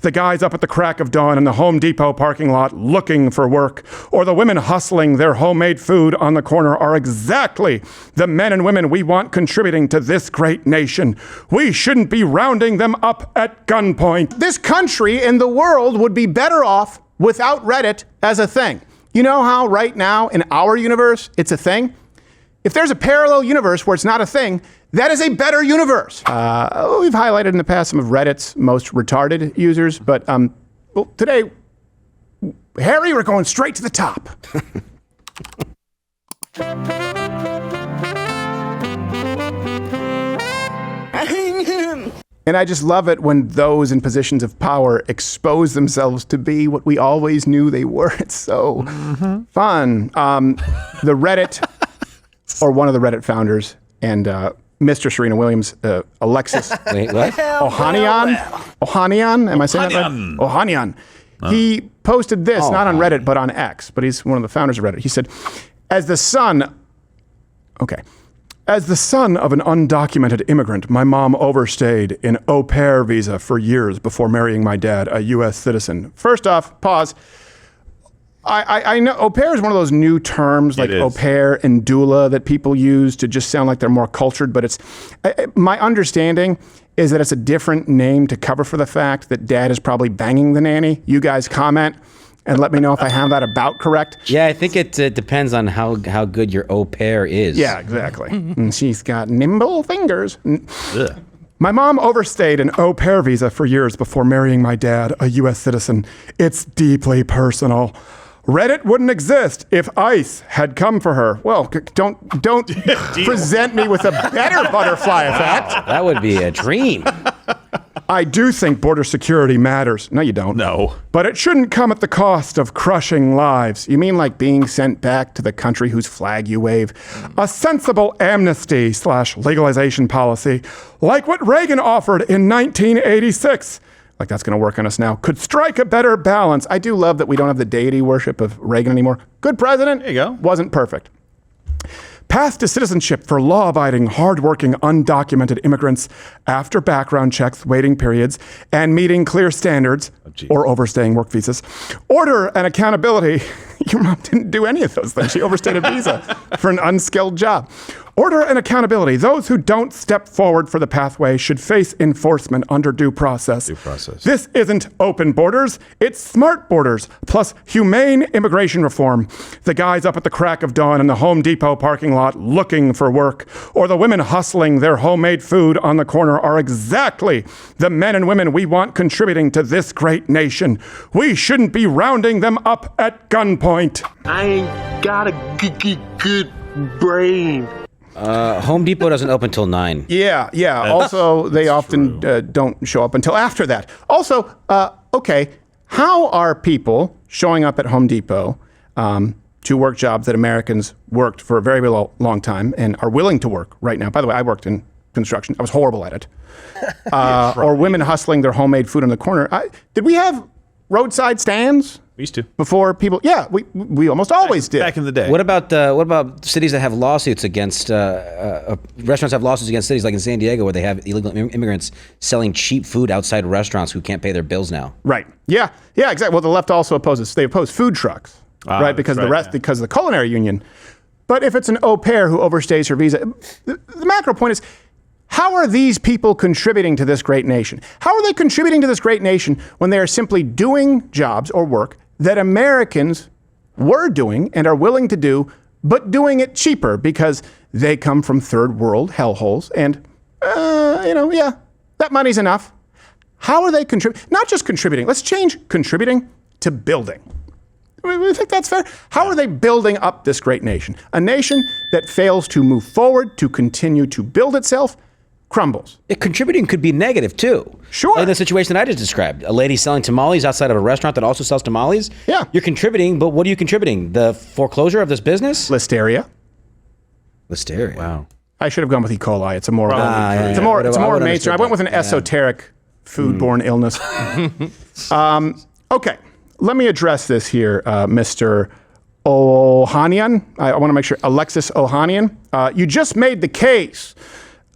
the guys up at the crack of dawn in the Home Depot parking lot looking for work, or the women hustling their homemade food on the corner are exactly the men and women we want contributing to this great nation. We shouldn't be rounding them up at gunpoint. This country and the world would be better off without Reddit as a thing. You know how right now in our universe, it's a thing? If there's a parallel universe where it's not a thing, that is a better universe. We've highlighted in the past some of Reddit's most retarded users, but well, today, Harry, we're going straight to the top. And I just love it when those in positions of power expose themselves to be what we always knew they were. It's so fun. The Reddit, or one of the Reddit founders, and Mr. Serena Williams, Alexis Wait, what? Ohanian, am I saying that right? Ohanian. He posted this, not on Reddit, but on X, but he's one of the founders of Reddit. He said, as the son of an undocumented immigrant, my mom overstayed an au pair visa for years before marrying my dad, a U.S. citizen. First off, pause. I know au pair is one of those new terms like au pair and doula that people use to just sound like they're more cultured, but it's my understanding is that it's a different name to cover for the fact that dad is probably banging the nanny. You guys comment and let me know if I have that about correct. Yeah, I think it depends on how good your au pair is. Yeah, exactly. And she's got nimble fingers. My mom overstayed an au pair visa for years before marrying my dad, a U.S. citizen. It's deeply personal. Reddit wouldn't exist if ICE had come for her. Well, don't present me with a better butterfly effect. That would be a dream. I do think border security matters. No, you don't. No. But it shouldn't come at the cost of crushing lives. You mean like being sent back to the country whose flag you wave? A sensible amnesty/legalization policy, like what Reagan offered in 1986. Like that's going to work on us now, could strike a better balance. I do love that we don't have the deity worship of Reagan anymore. Good president. There you go. Wasn't perfect. Path to citizenship for law-abiding, hard-working, undocumented immigrants after background checks, waiting periods, and meeting clear standards or overstaying work visas. Order and accountability. Your mom didn't do any of those things. She overstayed a visa for an unskilled job. Order and accountability. Those who don't step forward for the pathway should face enforcement under due process. This isn't open borders. It's smart borders, plus humane immigration reform. The guys up at the crack of dawn in the Home Depot parking lot looking for work, or the women hustling their homemade food on the corner are exactly the men and women we want contributing to this great nation. We shouldn't be rounding them up at gunpoint. I ain't got a good brain. Home Depot doesn't open till 9. Yeah. Also, they often don't show up until after that. Also, okay, how are people showing up at Home Depot to work jobs that Americans worked for a very, very long time and are willing to work right now? By the way, I worked in construction. I was horrible at it. Or women hustling their homemade food on the corner. Did we have roadside stands? We used to. Before people, yeah, we almost always did. Back in the day. What about cities that have lawsuits against restaurants have lawsuits against cities like in San Diego where they have illegal immigrants selling cheap food outside restaurants who can't pay their bills now? Right. Yeah, exactly. Well, the left also oppose food trucks, right? Because because of the culinary union. But if it's an au pair who overstays her visa, the macro point is, how are these people contributing to this great nation? How are they contributing to this great nation when they are simply doing jobs or work that Americans were doing and are willing to do, but doing it cheaper because they come from third world hellholes and, that money's enough. How are they contributing? Not just contributing. Let's change contributing to building. We think that's fair. How are they building up this great nation? A nation that fails to move forward, to continue to build itself, crumbles. Contributing could be negative too. Sure. Like the situation that I just described. A lady selling tamales outside of a restaurant that also sells tamales. Yeah. You're contributing, but what are you contributing? The foreclosure of this business? Listeria. Wow. I should have gone with E. coli. It's a more I mainstream. I went with an esoteric foodborne illness. Okay. Let me address this here, Mr. Ohanian. I want to make sure. Alexis Ohanian. You just made the case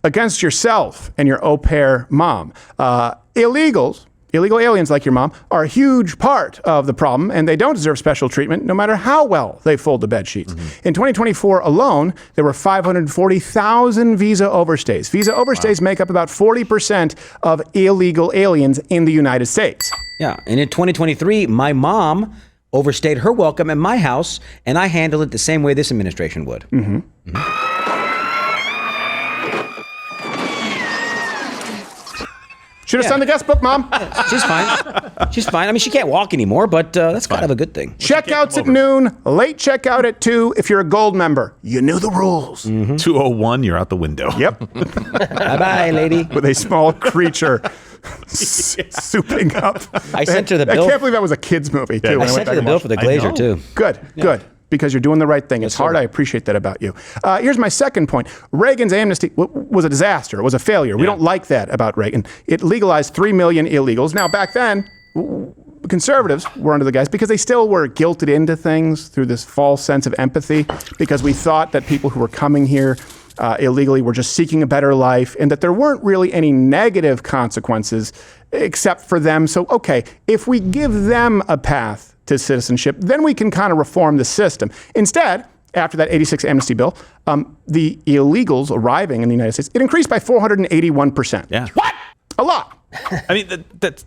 against yourself and your au pair mom. Illegals illegal aliens like your mom are a huge part of the problem, and they don't deserve special treatment no matter how well they fold the bed sheets. In 2024 alone, there were 540,000 visa overstays. Visa overstays make up about 40% of illegal aliens in the United States. Yeah, and in 2023, my mom overstayed her welcome at my house, and I handled it the same way this administration would. Should have signed the guest book, Mom. She's fine. She's fine. I mean, she can't walk anymore, but that's kind of a good thing. Checkouts at noon, late checkout at 2. If you're a gold member, you knew the rules. 2:01, you're out the window. Yep. Bye-bye, lady. With a small creature souping up. I sent her the bill. I can't believe that was a kid's movie, too. I sent her the bill for the glazer, too. Good, good. Because you're doing the right thing. It's hard. I appreciate that about you. Here's my second point. Reagan's amnesty was a disaster. It was a failure. We don't like that about Reagan. It legalized 3 million illegals. Now, back then, conservatives were under the guise because they still were guilted into things through this false sense of empathy, because we thought that people who were coming here illegally were just seeking a better life, and that there weren't really any negative consequences except for them. So, okay, if we give them a path to citizenship, then we can kind of reform the system. Instead, after that 86 amnesty bill, the illegals arriving in the United States, it increased by 481%. Yeah. What? A lot. I mean, that's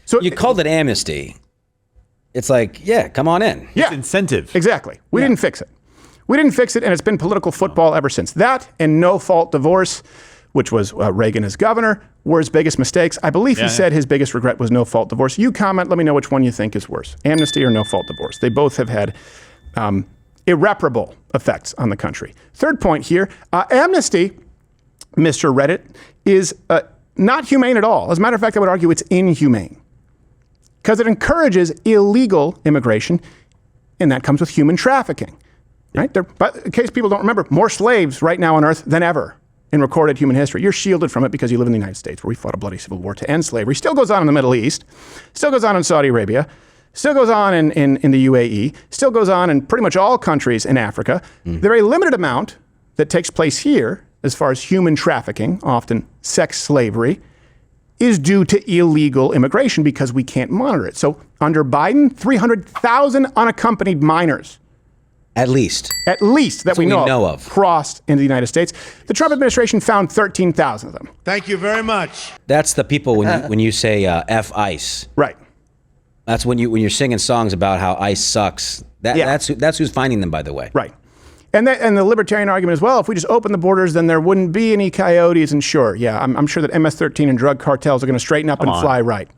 So You called it amnesty. It's like, yeah, come on in. yeah, incentive. Exactly. We didn't fix it. We didn't fix it, and it's been political football ever since. That and no-fault divorce, which was Reagan as governor, were his biggest mistakes. I believe he said his biggest regret was no-fault divorce. You comment, let me know which one you think is worse, amnesty or no-fault divorce. They both have had irreparable effects on the country. Third point here, amnesty, Mr. Reddit, is not humane at all. As a matter of fact, I would argue it's inhumane, because it encourages illegal immigration, and that comes with human trafficking. Right? But in case people don't remember, more slaves right now on Earth than ever in recorded human history. You're shielded from it because you live in the United States, where we fought a bloody civil war to end slavery. Still goes on in the Middle East, still goes on in Saudi Arabia, still goes on in the UAE, still goes on in pretty much all countries in Africa. The very limited amount that takes place here, as far as human trafficking, often sex slavery, is due to illegal immigration because we can't monitor it. So under Biden, 300,000 unaccompanied minors At least. that we know of crossed into the United States. The Trump administration found 13,000 of them. Thank you very much. That's the people when you say F ICE. Right. That's when you're singing songs about how ICE sucks. That's who's finding them, by the way. Right. And the libertarian argument as well, if we just open the borders, then there wouldn't be any coyotes. And sure, yeah, I'm sure that MS-13 and drug cartels are going to straighten up and fly right.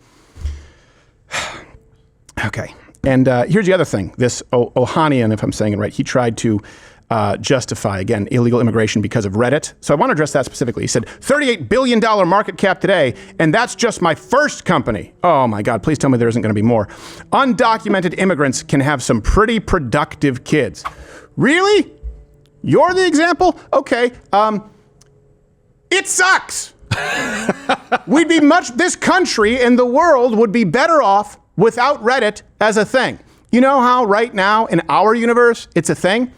Okay. And here's the other thing. This Ohanian, if I'm saying it right, he tried to justify, again, illegal immigration because of Reddit. So I want to address that specifically. He said, $38 billion market cap today, and that's just my first company. Oh my God, please tell me there isn't going to be more. Undocumented immigrants can have some pretty productive kids. Really? You're the example? Okay. It sucks. This country and the world would be better off without Reddit as a thing. You know how right now in our universe, it's a thing?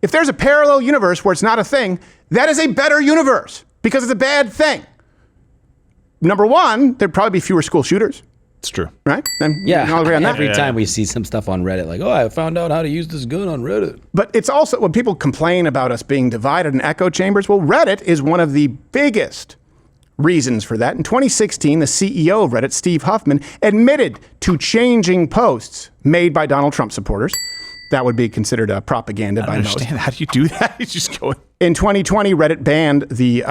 If there's a parallel universe where it's not a thing, that is a better universe because it's a bad thing. Number one, there'd probably be fewer school shooters. It's true. Right? And Yeah. we can all agree on that. Every time we see some stuff on Reddit, like, oh, I found out how to use this gun on Reddit. But it's also, when people complain about us being divided in echo chambers, well, Reddit is one of the biggest reasons for that. In 2016, the CEO of Reddit, Steve Huffman, admitted to changing posts made by Donald Trump supporters. That would be considered propaganda by most. How do you do that? You just go. In 2020, Reddit banned the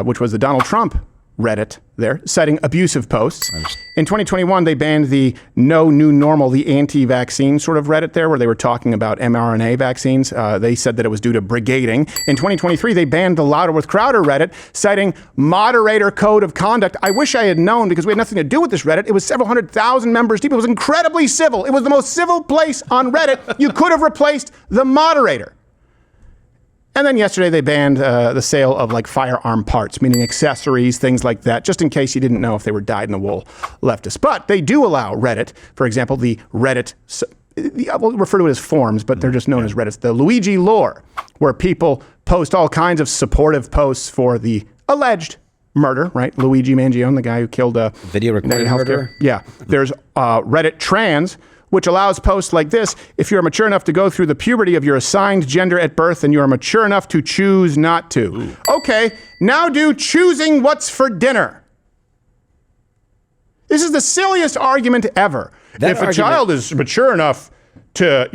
which was the Donald Trump Reddit there, citing abusive posts. In 2021, they banned the no new normal, the anti-vaccine sort of Reddit there, where they were talking about mRNA vaccines. They said that it was due to brigading. In 2023, they banned the Louder with Crowder Reddit, citing moderator code of conduct. I wish I had known, because we had nothing to do with this Reddit. It was several 100,000 members deep. It was incredibly civil. It was the most civil place on Reddit. You could have replaced the moderator. And then yesterday they banned the sale of like firearm parts, meaning accessories, things like that, just in case you didn't know if they were dyed-in-the-wool leftists. But they do allow Reddit, for example, the Reddit, we'll refer to it as forums, but they're just known as Reddits, the Luigi lore, where people post all kinds of supportive posts for the alleged murder, right? Luigi Mangione, the guy who killed Video recorded healthcare. murder? Yeah. There's Reddit Trans, which allows posts like this. If you're mature enough to go through the puberty of your assigned gender at birth and you are mature enough to choose not to. Ooh. Okay, now do choosing what's for dinner. This is the silliest argument ever. If a child is mature enough to,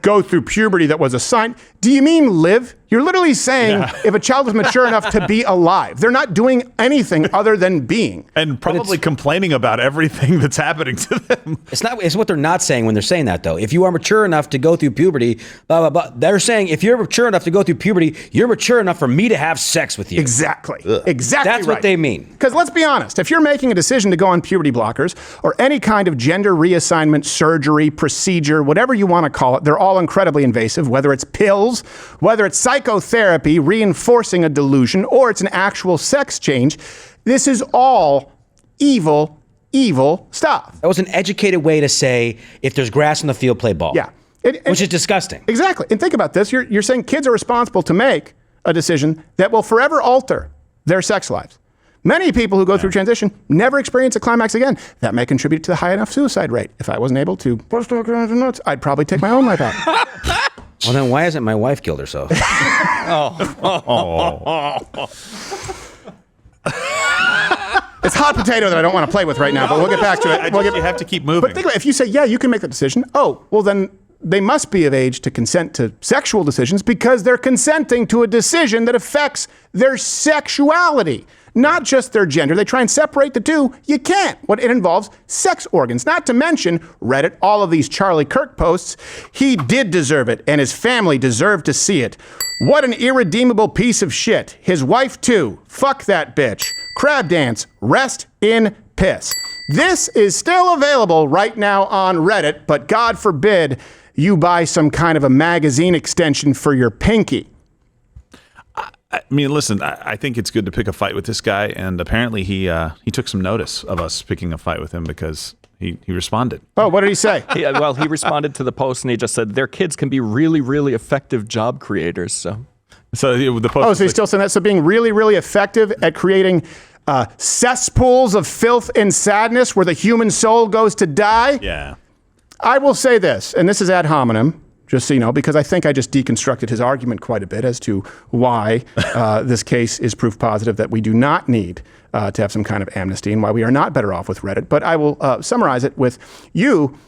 go through puberty that was assigned, do you mean live? You're literally saying if a child is mature enough to be alive. They're not doing anything other than being. And probably complaining about everything that's happening to them. It's what they're not saying when they're saying that, though. If you are mature enough to go through puberty, blah, blah, blah. They're saying if you're mature enough to go through puberty, you're mature enough for me to have sex with you. Exactly. Ugh. Exactly. That's what they mean. Because let's be honest, if you're making a decision to go on puberty blockers or any kind of gender reassignment surgery, procedure, whatever you want to call it, they're all incredibly invasive, whether it's pills, whether it's psychotherapy reinforcing a delusion, or it's an actual sex change. This is all evil, evil stuff. That was an educated way to say, if there's grass in the field, play ball. Yeah. Which is disgusting. Exactly. And think about this. You're saying kids are responsible to make a decision that will forever alter their sex lives. Many people who go through transition never experience a climax again. That may contribute to the high enough suicide rate. If I wasn't able to post notes, I'd probably take my own life out. Well, then why hasn't my wife killed herself? It's hot potato that I don't want to play with right now, but we'll get back to it. You have to keep moving. But think about it, if you say, yeah, you can make the decision. Oh, well then they must be of age to consent to sexual decisions because they're consenting to a decision that affects their sexuality, not just their gender. They try and separate the two. You can't. What it involves sex organs, not to mention Reddit, all of these Charlie Kirk posts. He did deserve it, and his family deserved to see it. What an irredeemable piece of shit. His wife too. Fuck that bitch. Crab dance. Rest in piss. This is still available right now on Reddit, but God forbid you buy some kind of a magazine extension for your pinky. I mean, listen, I think it's good to pick a fight with this guy, and apparently he took some notice of us picking a fight with him because he responded. Oh, what did he say? He responded to the post, and he just said, their kids can be really, really effective job creators. So the post. Oh, so he's still saying that? So being really, really effective at creating cesspools of filth and sadness where the human soul goes to die? Yeah. I will say this, and this is ad hominem, just so you know, because I think I just deconstructed his argument quite a bit as to why this case is proof positive that we do not need to have some kind of amnesty and why we are not better off with Reddit. But I will summarize it with, you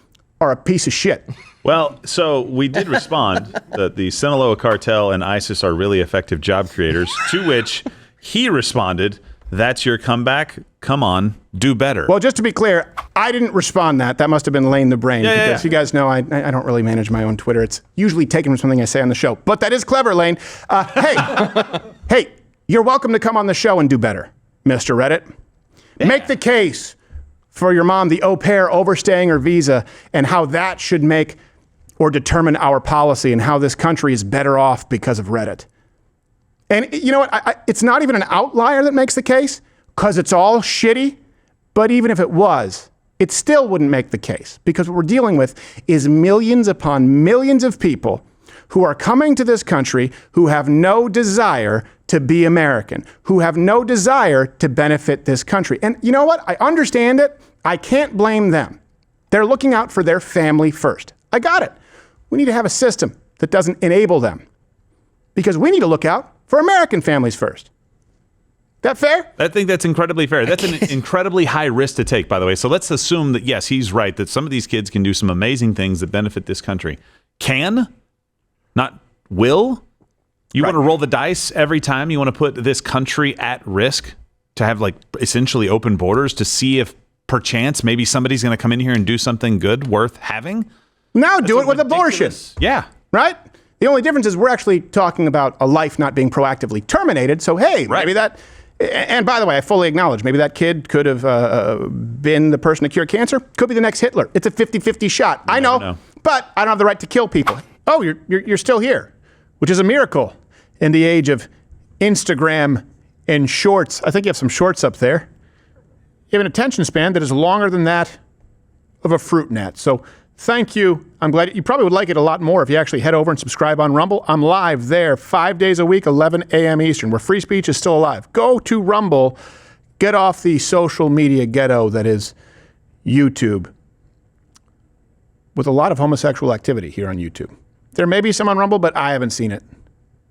are a piece of shit. Well, so we did respond that the Sinaloa cartel and ISIS are really effective job creators, to which he responded, that's your comeback? Come on, do better. Well, just to be clear, I didn't respond that. That must have been Lane the Brain. Because you guys know I don't really manage my own Twitter. It's usually taken from something I say on the show. But that is clever, Lane. Hey, you're welcome to come on the show and do better, Mr. Reddit. Yeah. Make the case for your mom, the au pair overstaying her visa, and how that should make or determine our policy and how this country is better off because of Reddit. And you know what? It's not even an outlier that makes the case because it's all shitty. But even if it was, it still wouldn't make the case because what we're dealing with is millions upon millions of people who are coming to this country who have no desire to be American, who have no desire to benefit this country. And you know what? I understand it. I can't blame them. They're looking out for their family first. I got it. We need to have a system that doesn't enable them because we need to look out for American families first. That fair? I think that's incredibly fair. That's an incredibly high risk to take, by the way. So let's assume that, yes, he's right, that some of these kids can do some amazing things that benefit this country. Can, not will. You want to roll the dice every time you want to put this country at risk to have like essentially open borders to see if perchance maybe somebody's going to come in here and do something good worth having? Now do it with abortion. Yeah. Right? The only difference is we're actually talking about a life not being proactively terminated. So, hey, maybe that, and by the way, I fully acknowledge, maybe that kid could have been the person to cure cancer. Could be the next Hitler. It's a 50-50 shot. I know, but I don't have the right to kill people. Oh, you're still here, which is a miracle in the age of Instagram and shorts. I think you have some shorts up there. You have an attention span that is longer than that of a fruit gnat. So Thank you. I'm glad you probably would like it a lot more if you actually head over and subscribe on Rumble. I'm live there 5 days a week, 11 a.m. Eastern, where free speech is still alive. Go to Rumble. Get off the social media ghetto that is YouTube, with a lot of homosexual activity here on YouTube. There may be some on Rumble, but I haven't seen it.